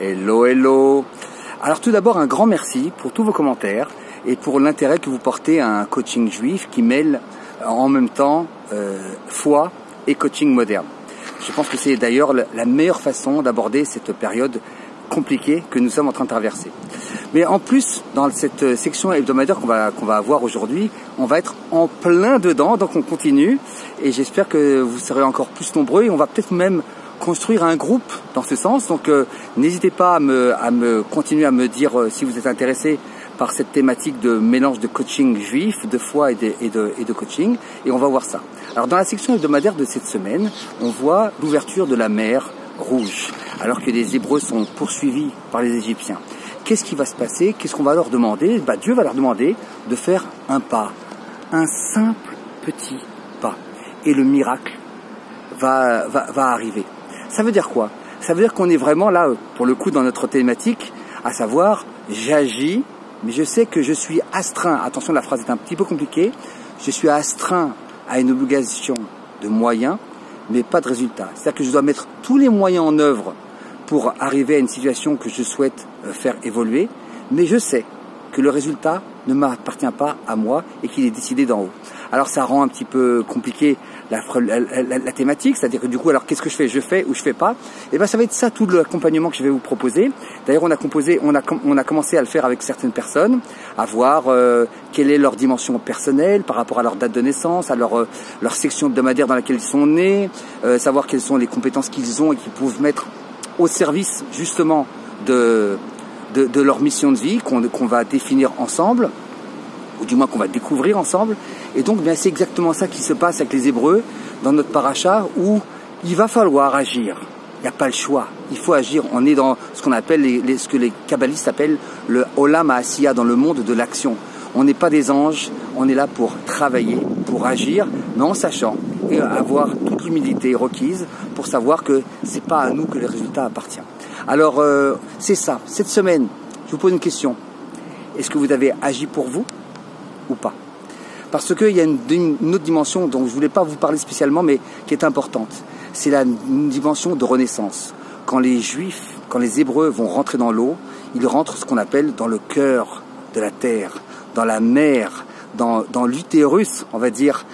Hello, hello. Alors tout d'abord, un grand merci pour tous vos commentaires et pour l'intérêt que vous portez à un coaching juif qui mêle en même temps foi et coaching moderne. Je pense que c'est d'ailleurs la meilleure façon d'aborder cette période compliquée que nous sommes en train de traverser. Mais en plus, dans cette section hebdomadaire qu'on va avoir aujourd'hui, on va être en plein dedans, donc on continue et j'espère que vous serez encore plus nombreux et on va peut-être même construire un groupe dans ce sens. Donc n'hésitez pas à continuer à me dire si vous êtes intéressé par cette thématique de mélange de coaching juif, de foi et de coaching, et on va voir ça. Alors dans la section hebdomadaire de cette semaine, on voit l'ouverture de la mer Rouge, alors que les Hébreux sont poursuivis par les Égyptiens. Qu'est-ce qui va se passer? Qu'est-ce qu'on va leur demander? Dieu va leur demander de faire un pas, un simple petit pas, et le miracle va arriver. Ça veut dire quoi? Ça veut dire qu'on est vraiment là, pour le coup, dans notre thématique, à savoir, j'agis, mais je sais que je suis astreint. Attention, la phrase est un petit peu compliquée. Je suis astreint à une obligation de moyens, mais pas de résultat. C'est-à-dire que je dois mettre tous les moyens en œuvre pour arriver à une situation que je souhaite faire évoluer, mais je sais que le résultat ne m'appartient pas à moi et qu'il est décidé d'en haut. Alors ça rend un petit peu compliqué la thématique, c'est-à-dire que du coup, alors qu'est-ce que je fais ou je fais pas? Et ben ça va être ça tout l'accompagnement que je vais vous proposer. D'ailleurs, on a commencé à le faire avec certaines personnes, à voir quelle est leur dimension personnelle par rapport à leur date de naissance, à leur section hebdomadaire dans laquelle ils sont nés, savoir quelles sont les compétences qu'ils ont et qu'ils peuvent mettre au service justement de leur mission de vie qu'on va définir ensemble, ou du moins qu'on va découvrir ensemble. Et donc c'est exactement ça qui se passe avec les Hébreux dans notre paracha, où il va falloir agir. Il n'y a pas le choix, il faut agir. On est dans ce qu'on appelle, ce que les kabbalistes appellent le Olam HaAsiya, dans le monde de l'action. On n'est pas des anges, on est là pour travailler, pour agir, mais en sachant et avoir toute l'humilité requise pour savoir que c'est pas à nous que le résultat appartient. Alors c'est ça, cette semaine, je vous pose une question. Est-ce que vous avez agi pour vous ou pas? Parce qu'il y a une autre dimension dont je ne voulais pas vous parler spécialement, mais qui est importante. C'est une dimension de renaissance. Quand les Juifs, quand les Hébreux vont rentrer dans l'eau, ils rentrent ce qu'on appelle dans le cœur de la terre, dans la mer, dans l'utérus, on va dire,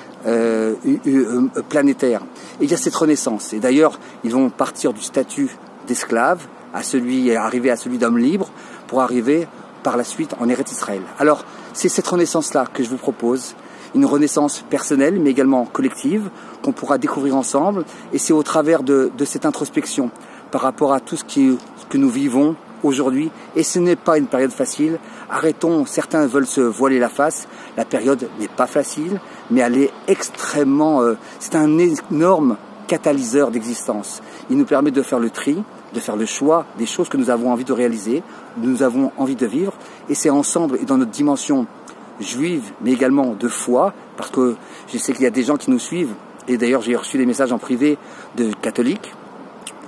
planétaire. Et il y a cette renaissance. Et d'ailleurs, ils vont partir du statut d'esclave arriver à celui d'homme libre, pour arriver par la suite en Eretz Israël. Alors, c'est cette renaissance-là que je vous propose, une renaissance personnelle, mais également collective, qu'on pourra découvrir ensemble, et c'est au travers de cette introspection, par rapport à tout ce que nous vivons aujourd'hui, et ce n'est pas une période facile. Arrêtons, certains veulent se voiler la face, la période n'est pas facile, mais elle est extrêmement, c'est un énorme catalyseur d'existence. Il nous permet de faire le tri, de faire le choix des choses que nous avons envie de réaliser, nous avons envie de vivre, et c'est ensemble et dans notre dimension juive, mais également de foi, parce que je sais qu'il y a des gens qui nous suivent, et d'ailleurs j'ai reçu des messages en privé de catholiques,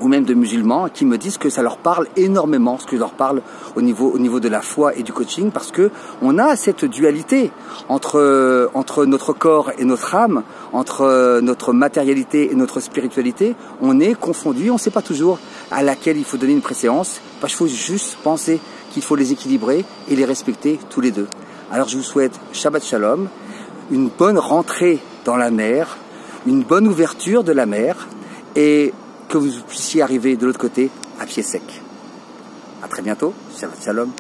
ou même de musulmans, qui me disent que ça leur parle énormément, ce que je leur parle au niveau de la foi et du coaching, parce que on a cette dualité entre notre corps et notre âme, entre notre matérialité et notre spiritualité. On est confondu, on ne sait pas toujours à laquelle il faut donner une préséance, parce qu'il faut juste penser qu'il faut les équilibrer et les respecter tous les deux. Alors je vous souhaite Shabbat Shalom, une bonne rentrée dans la mer, une bonne ouverture de la mer, et que vous puissiez arriver de l'autre côté à pied sec. À très bientôt, Shabbat Shalom.